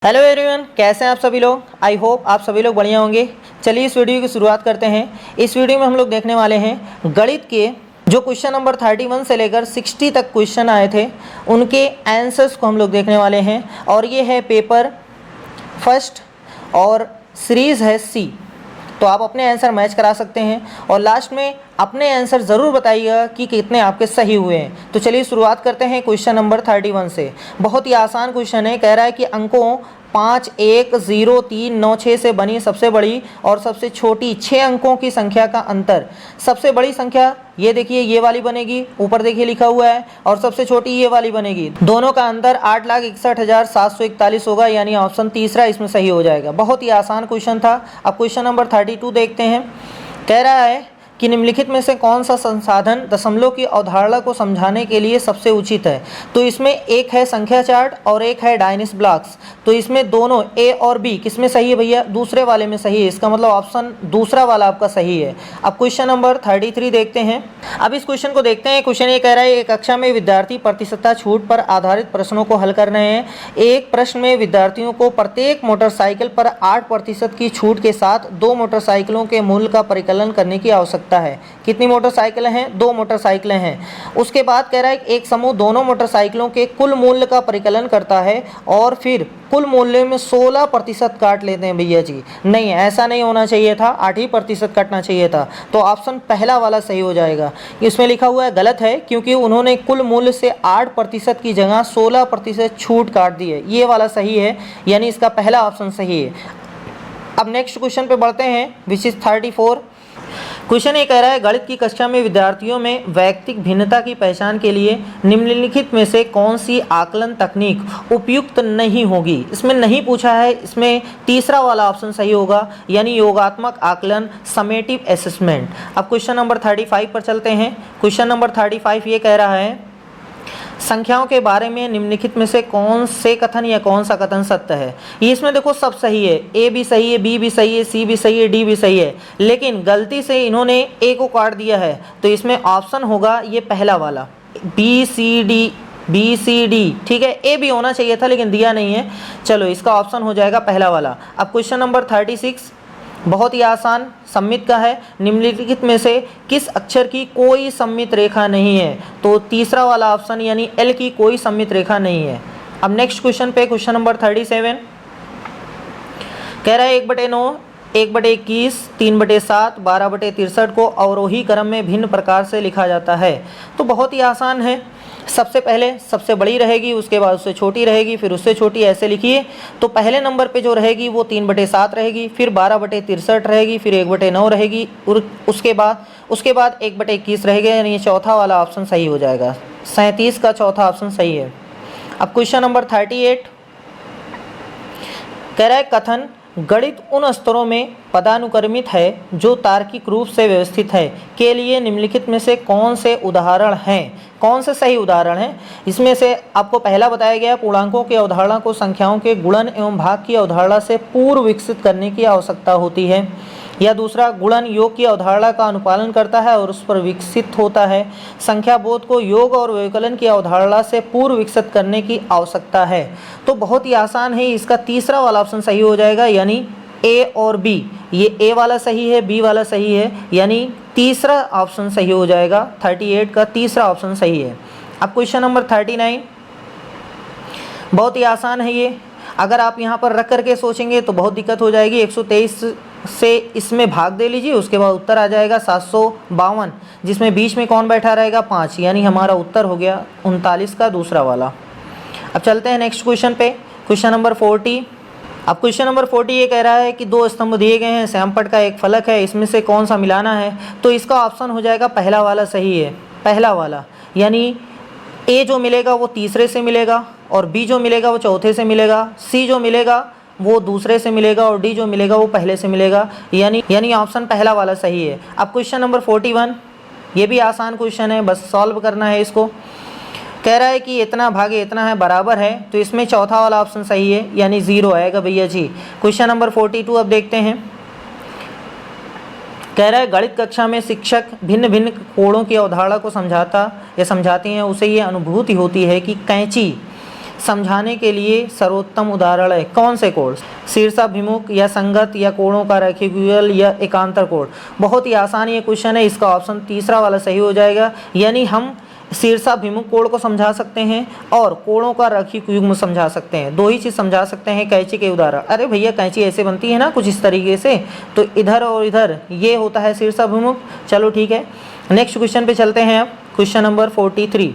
Hello everyone, कैसे हैं आप सभी लोग। आई होप आप सभी लोग बढ़िया होंगे। चलिए इस वीडियो की शुरुआत करते हैं। इस वीडियो में हम लोग देखने वाले हैं गणित के जो क्वेश्चन नंबर 31 से लेकर 60 तक क्वेश्चन आए थे, उनके आंसर्स को हम लोग देखने वाले हैं। और ये है पेपर फर्स्ट और सीरीज़ है सी। तो आप अपने आंसर मैच करा सकते हैं और लास्ट में अपने आंसर ज़रूर बताइएगा कि कितने आपके सही हुए हैं। तो चलिए शुरुआत करते हैं क्वेश्चन नंबर 31 से। बहुत ही आसान क्वेश्चन है। कह रहा है कि अंकों 5, 1, 0, 3, 9, 6 से बनी सबसे बड़ी और सबसे छोटी 6 अंकों की संख्या का अंतर। सबसे बड़ी संख्या ये देखिए ये वाली बनेगी, ऊपर देखिए लिखा हुआ है, और सबसे छोटी ये वाली बनेगी। दोनों का अंतर 8,61,741 होगा, यानी ऑप्शन तीसरा इसमें सही हो जाएगा। बहुत ही आसान क्वेश्चन था। अब क्वेश्चन नंबर 32 देखते हैं। कह रहा है कि निम्नलिखित में से कौन सा संसाधन दशमलव की अवधारणा को समझाने के लिए सबसे उचित है। तो इसमें एक है संख्या चार्ट और एक है डायनेमिक्स ब्लॉक्स। तो इसमें दोनों ए और बी किसमें सही है भैया? दूसरे वाले में सही है। इसका मतलब ऑप्शन दूसरा वाला आपका सही है। अब क्वेश्चन नंबर 33 देखते हैं। अब इस क्वेश्चन को देखते हैं। क्वेश्चन ये कह रहा है एक कक्षा में विद्यार्थी प्रतिशतता छूट पर आधारित प्रश्नों को हल कर रहे हैं। एक प्रश्न में विद्यार्थियों को प्रत्येक मोटरसाइकिल पर 8% की छूट के साथ 2 मोटरसाइकिलों के मूल्य का परिकलन करने की आवश्यकता है। कितनी मोटरसाइकिलें हैं? 2 मोटरसाइकिलें हैं। उसके बाद कह रहा है एक समूह दोनों मोटरसाइकिलों के कुल मूल्य का परिकलन करता है और फिर कुल मूल्य में 16% काट लेते हैं। भैया जी नहीं, ऐसा नहीं होना चाहिए था, 8% काटना चाहिए था। तो ऑप्शन पहला वाला सही हो जाएगा। इसमें लिखा हुआ है गलत है, क्योंकि उन्होंने कुल मूल्य से 8% की जगह 16% छूट काट दी है। ये वाला सही है, यानी इसका पहला ऑप्शन सही है। अब नेक्स्ट क्वेश्चन पे बढ़ते हैं, विच इज 34। क्वेश्चन ये कह रहा है गणित की कक्षा में विद्यार्थियों में वैयक्तिक भिन्नता की पहचान के लिए निम्नलिखित में से कौन सी आकलन तकनीक उपयुक्त नहीं होगी। इसमें नहीं पूछा है, इसमें तीसरा वाला ऑप्शन सही होगा, यानी योगात्मक आकलन, समेटिव असेसमेंट। अब क्वेश्चन नंबर 35 पर चलते हैं। क्वेश्चन नंबर 35 ये कह रहा है संख्याओं के बारे में निम्नलिखित में से कौन से कथन या कौन सा कथन सत्य है। इसमें देखो सब सही है, ए भी सही है, बी भी सही है, सी भी सही है, डी भी सही है, लेकिन गलती से इन्होंने ए को काट दिया है। तो इसमें ऑप्शन होगा ये पहला वाला, बी सी डी। ठीक है, ए भी होना चाहिए था लेकिन दिया नहीं है। चलो इसका ऑप्शन हो जाएगा पहला वाला। अब क्वेश्चन नंबर 36 बहुत ही आसान, सममित का है। निम्नलिखित में से किस अक्षर की कोई सममित रेखा नहीं है। तो तीसरा वाला ऑप्शन, यानी एल की कोई सममित रेखा नहीं है। अब नेक्स्ट क्वेश्चन पे, क्वेश्चन नंबर 37 कह रहा है 1/9, 1/21, 3/7, 12/63 को अवरोही क्रम में भिन्न प्रकार से लिखा जाता है। तो बहुत ही आसान है। सबसे पहले सबसे बड़ी रहेगी, उसके बाद उससे छोटी रहेगी, फिर उससे छोटी, ऐसे लिखिए। तो पहले नंबर पे जो रहेगी वो 3/7 रहेगी, फिर 12/63 रहेगी, फिर 1/9 रहेगी, और उसके बाद 1/21 रहेगा, यानी चौथा वाला ऑप्शन सही हो जाएगा। 37 का चौथा ऑप्शन सही है। अब क्वेश्चन नंबर 38 कह रहा है कथन गणित उन स्तरों में पदानुक्रमित है जो तार्किक रूप से व्यवस्थित है के लिए निम्नलिखित में से कौन से उदाहरण हैं, कौन से सही उदाहरण हैं। इसमें से आपको पहला बताया गया पूर्णांकों की अवधारणा को संख्याओं के गुणन एवं भाग की अवधारणा से पूर्व विकसित करने की आवश्यकता होती है, या दूसरा गुणन योग की अवधारणा का अनुपालन करता है और उस पर विकसित होता है। संख्या बोध को योग और व्यवकलन की अवधारणा से पूर्व विकसित करने की आवश्यकता है। तो बहुत ही आसान है, इसका तीसरा वाला ऑप्शन सही हो जाएगा, यानी ए और बी। ये ए वाला सही है, बी वाला सही है, यानी तीसरा ऑप्शन सही हो जाएगा। 38 का तीसरा ऑप्शन सही है। अब क्वेश्चन नंबर 39 बहुत ही आसान है ये। अगर आप यहाँ पर रख करके सोचेंगे तो बहुत दिक्कत हो जाएगी। 123 से इसमें भाग दे लीजिए, उसके बाद उत्तर आ जाएगा 752, जिसमें बीच में कौन बैठा रहेगा? 5, यानी हमारा उत्तर हो गया 39 का दूसरा वाला। अब चलते हैं नेक्स्ट क्वेश्चन पे, क्वेश्चन नंबर 40। अब क्वेश्चन नंबर 40 ये कह रहा है कि 2 स्तंभ दिए गए हैं, श्यामपट्ट का एक फलक है, इसमें से कौन सा मिलाना है। तो इसका ऑप्शन हो जाएगा पहला वाला सही है, पहला वाला, यानी ए जो मिलेगा वो तीसरे से मिलेगा, और बी जो मिलेगा वो चौथे से मिलेगा, सी जो मिलेगा वो दूसरे से मिलेगा, और डी जो मिलेगा वो पहले से मिलेगा, यानी ऑप्शन पहला वाला सही है। अब क्वेश्चन नंबर 41 ये भी आसान क्वेश्चन है, बस सॉल्व करना है इसको। कह रहा है कि इतना भागे इतना है बराबर है, तो इसमें चौथा वाला ऑप्शन सही है, यानी 0 आएगा भैया जी। क्वेश्चन नंबर 42 अब देखते हैं। कह रहा है गणित कक्षा में शिक्षक भिन्न भिन्न कोणों की अवधारणा को समझाता या समझाती हैं, उसे ये अनुभूति होती है कि कैंची समझाने के लिए सर्वोत्तम उदाहरण है। कौन से कोण? शीर्षाभिमुख या संगत या कोणों का रैखिक युगल या एकांतर कोण। बहुत ही आसान ये क्वेश्चन है, इसका ऑप्शन तीसरा वाला सही हो जाएगा। यानी हम शीर्षाभिमुख कोण को समझा सकते हैं और कोणों का रैखिक युग्म समझा सकते हैं। दो ही चीज़ समझा सकते हैं कैंची के उदाहरण। अरे भैया कैंची ऐसे बनती है ना कुछ इस तरीके से, तो इधर और इधर ये होता है शीर्षाभिमुख। चलो ठीक है, नेक्स्ट क्वेश्चन पे चलते हैं। अब क्वेश्चन नंबर 43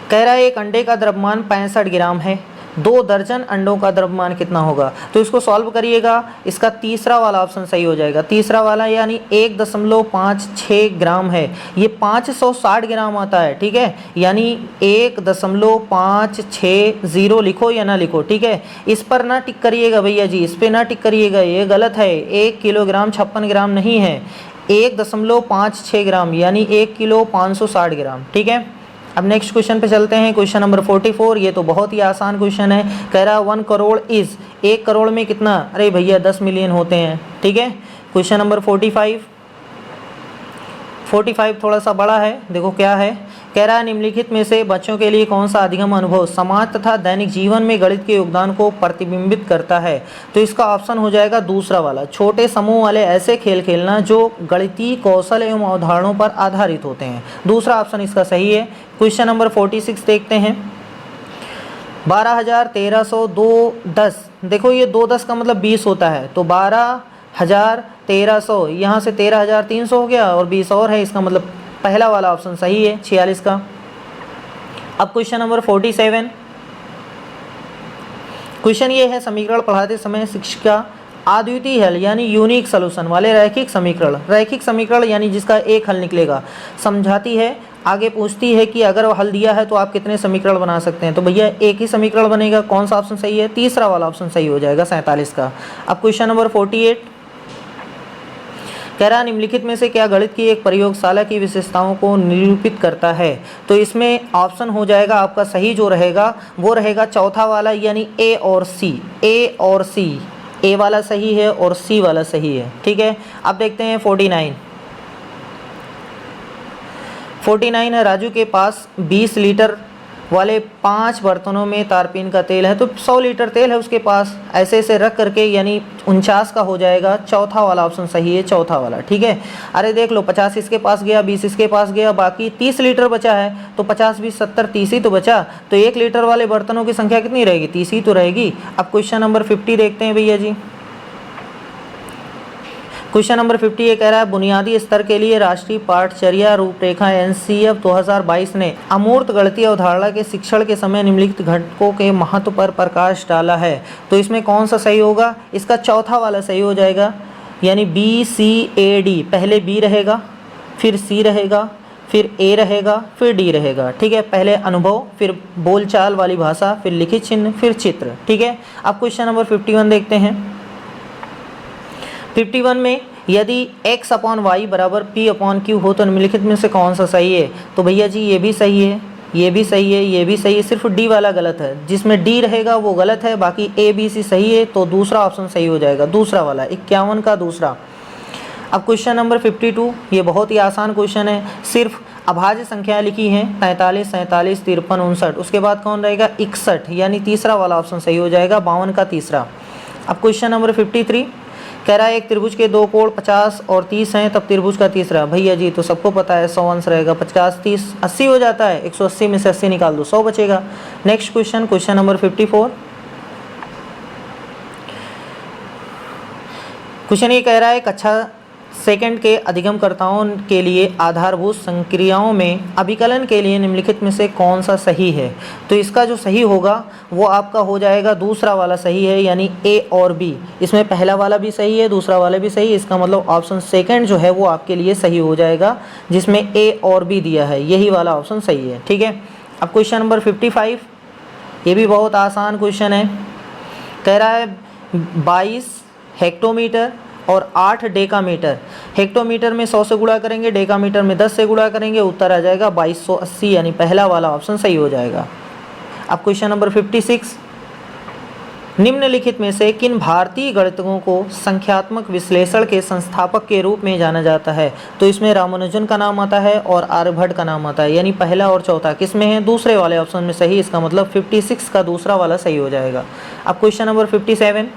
कह रहा है एक अंडे का द्रव्यमान 65 ग्राम है, 2 दर्जन अंडों का द्रव्यमान कितना होगा? तो इसको सॉल्व करिएगा, इसका तीसरा वाला ऑप्शन सही हो जाएगा। तीसरा वाला यानी 1.56 ग्राम है, ये 560 ग्राम आता है। ठीक है, यानी 1.560 लिखो या ना लिखो। ठीक है, इस पर ना टिक करिएगा भैया जी, इस पर ना टिक करिएगा, ये गलत है। 1 किलोग्राम 56 ग्राम नहीं है, 1.56 ग्राम यानी 1 किलो 560 ग्राम। ठीक है, अब नेक्स्ट क्वेश्चन पे चलते हैं। क्वेश्चन नंबर 44, ये तो बहुत ही आसान क्वेश्चन है। कह रहा 1 करोड़ इज़, 1 करोड़ में कितना? अरे भैया 10 मिलियन होते हैं। ठीक है, क्वेश्चन नंबर 45 थोड़ा सा बड़ा है, देखो क्या है। कह रहा है निम्नलिखित में से बच्चों के लिए कौन सा अधिगम अनुभव समाज तथा दैनिक जीवन में गणित के योगदान को प्रतिबिंबित करता है? तो इसका ऑप्शन हो जाएगा दूसरा वाला, छोटे समूह वाले ऐसे खेल खेलना जो गणितीय कौशल एवं अवधारणाओं पर आधारित होते हैं। दूसरा ऑप्शन इसका सही है। क्वेश्चन नंबर 46 देखते हैं। 12,1300 2 10, देखो ये 2 10 का मतलब 20 होता है, तो 12,1300 यहाँ से 13,300 हो गया और 20 और है, इसका मतलब पहला वाला ऑप्शन सही है 46 का। अब क्वेश्चन नंबर 47, क्वेश्चन ये है समीकरण पढ़ाते समय शिक्षिका अद्वितीय हल यानी यूनिक सॉल्यूशन वाले रैखिक समीकरण यानी जिसका एक हल निकलेगा समझाती है। आगे पूछती है कि अगर हल दिया है तो आप कितने समीकरण बना सकते हैं? तो भैया एक ही समीकरण बनेगा। कौन सा ऑप्शन सही है? तीसरा वाला ऑप्शन सही हो जाएगा 47 का। अब क्वेश्चन नंबर 48 कह रहा निम्नलिखित में से क्या गणित की एक प्रयोगशाला की विशेषताओं को निरूपित करता है? तो इसमें ऑप्शन हो जाएगा आपका सही जो रहेगा वो रहेगा चौथा वाला यानी ए और सी। ए वाला सही है और सी वाला सही है। ठीक है, अब देखते हैं 49 है। राजू के पास 20 लीटर वाले 5 बर्तनों में तारपीन का तेल है, तो 100 लीटर तेल है उसके पास। ऐसे ऐसे रख करके यानी 49 का हो जाएगा। चौथा वाला ऑप्शन सही है, चौथा वाला। ठीक है, अरे देख लो 50 इसके पास गया, 20 इसके पास गया, बाकी 30 लीटर बचा है, तो 50 20 70 30 ही तो बचा। तो 1 लीटर वाले बर्तनों की संख्या कितनी रहेगी? 30 ही तो रहेगी। अब क्वेश्चन नंबर 50 देखते हैं भैया जी। क्वेश्चन नंबर 50 ये कह रहा है बुनियादी स्तर के लिए राष्ट्रीय पाठचर्या रूपरेखा NCF 2022 ने अमूर्त गणितीय अवधारणा के शिक्षण के समय निम्नलिखित घटकों के महत्व पर प्रकाश डाला है। तो इसमें कौन सा सही होगा? इसका चौथा वाला सही हो जाएगा, यानी BCAD। पहले B रहेगा, फिर C रहेगा, फिर A रहेगा, फिर D रहेगा। ठीक है, पहले अनुभव, फिर बोलचाल वाली भाषा, फिर लिखित चिन्ह, फिर चित्र। ठीक है, अब क्वेश्चन नंबर 51 देखते हैं। 51 में यदि x/y बराबर p/q हो तो निम्नलिखित में से कौन सा सही है? तो भैया जी ये भी सही है, ये भी सही है, ये भी सही है, सिर्फ D वाला गलत है। जिसमें D रहेगा वो गलत है, बाकी A B C सही है। तो दूसरा ऑप्शन सही हो जाएगा, दूसरा वाला 51 का दूसरा। अब क्वेश्चन नंबर 52, ये बहुत ही आसान क्वेश्चन है, सिर्फ अभाज्य संख्याएं लिखी हैं 43 47 53 59। उसके बाद कौन रहेगा? 61, यानी तीसरा वाला ऑप्शन सही हो जाएगा, 52 का तीसरा। अब क्वेश्चन नंबर 53 कह रहा है एक त्रिभुज के 2 कोण 50 और 30 हैं, तब त्रिभुज का तीसरा। भैया जी तो सबको पता है 100 अंश रहेगा, 50 30 80 हो जाता है, 180 में से 80 निकाल दो, 100 बचेगा। Next question, question number 54। Question ये कह रहा है कक्षा सेकंड के अधिगमकर्ताओं के लिए आधारभूत संक्रियाओं में अभिकलन के लिए निम्नलिखित में से कौन सा सही है? तो इसका जो सही होगा वो आपका हो जाएगा दूसरा वाला सही है, यानी A और B। इसमें पहला वाला भी सही है, दूसरा वाला भी सही है, इसका मतलब ऑप्शन सेकंड जो है वो आपके लिए सही हो जाएगा, जिसमें A और B दिया है, यही वाला ऑप्शन सही है। ठीक है, अब क्वेश्चन नंबर 55, ये भी बहुत आसान क्वेश्चन है। कह रहा है 22 हेक्टोमीटर और 8 डेकामीटर। हेक्टोमीटर में 100 से गुणा करेंगे, डेकामीटर में 10 से गुणा करेंगे, उत्तर आ जाएगा 2280, यानी पहला वाला ऑप्शन सही हो जाएगा। अब क्वेश्चन नंबर 56, निम्नलिखित में से किन भारतीय गणितज्ञों को संख्यात्मक विश्लेषण के संस्थापक के रूप में जाना जाता है? तो इसमें रामानुजन का नाम आता है और आर्यभट्ट का नाम आता है, यानी पहला और चौथा किस में है? दूसरे वाले ऑप्शन में सही। इसका मतलब 56 का दूसरा वाला सही हो जाएगा। अब क्वेश्चन नंबर 57,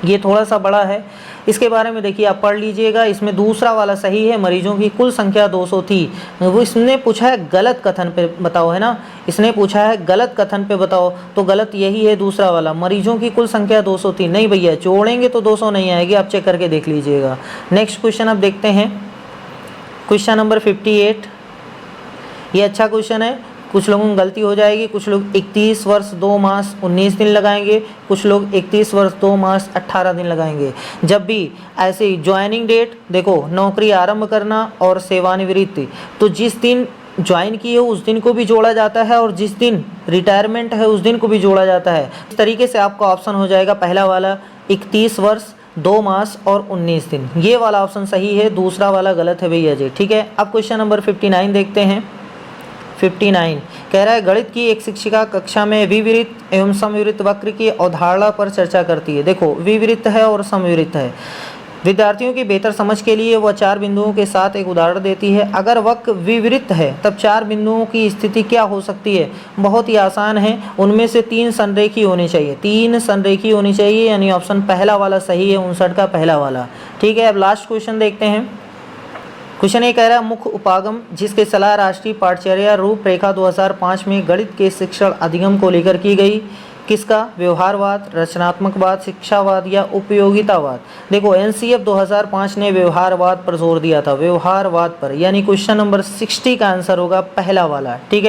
ये थोड़ा सा बड़ा है, इसके बारे में देखिए आप पढ़ लीजिएगा। इसमें दूसरा वाला सही है, मरीजों की कुल संख्या 200 थी। वो इसने पूछा है गलत कथन पे बताओ, है ना, इसने पूछा है गलत कथन पे बताओ, तो गलत यही है दूसरा वाला, मरीजों की कुल संख्या 200 थी। नहीं भैया, जोड़ेंगे तो 200 नहीं आएगी, आप चेक करके देख लीजिएगा। नेक्स्ट क्वेश्चन अब देखते हैं, क्वेश्चन नंबर 58। ये अच्छा क्वेश्चन है, कुछ लोगों की गलती हो जाएगी। कुछ लोग 31 वर्ष 2 मास 19 दिन लगाएंगे, कुछ लोग 31 वर्ष 2 मास 18 दिन लगाएंगे। जब भी ऐसे ज्वाइनिंग डेट देखो, नौकरी आरंभ करना और सेवानिवृत्ति, तो जिस दिन ज्वाइन किए हो उस दिन को भी जोड़ा जाता है और जिस दिन रिटायरमेंट है उस दिन को भी जोड़ा जाता है। इस तरीके से आपका ऑप्शन हो जाएगा पहला वाला 31 वर्ष 2 मास और 19 दिन, ये वाला ऑप्शन सही है, दूसरा वाला गलत है भैया जी। ठीक है, अब क्वेश्चन नंबर 59 देखते हैं। 59 कह रहा है गणित की एक शिक्षिका कक्षा में विवृत्त एवं समविवृत्त वक्र की अवधारणा पर चर्चा करती है। देखो, विवृत्त है और समविवृत्त है। विद्यार्थियों की बेहतर समझ के लिए वह 4 बिंदुओं के साथ एक उदाहरण देती है। अगर वक्र विवृत्त है तब 4 बिंदुओं की स्थिति क्या हो सकती है? बहुत ही आसान है, उनमें से 3 संरेखी होनी चाहिए, 3 संरेखी होनी चाहिए, यानी ऑप्शन पहला वाला सही है, 59 का पहला वाला। ठीक है, अब लास्ट क्वेश्चन देखते हैं। क्वेश्चन ये कह रहा है मुख्य उपागम जिसके सलाह राष्ट्रीय पाठ्यचर्या रूपरेखा 2005 में गणित के शिक्षण अधिगम को लेकर की गई, किसका? व्यवहारवाद, रचनात्मकवाद, शिक्षावाद या उपयोगितावाद। देखो, एनसीएफ 2005 ने व्यवहारवाद पर जोर दिया था, व्यवहारवाद पर, यानी क्वेश्चन नंबर 60 का आंसर होगा पहला वाला। ठीक है।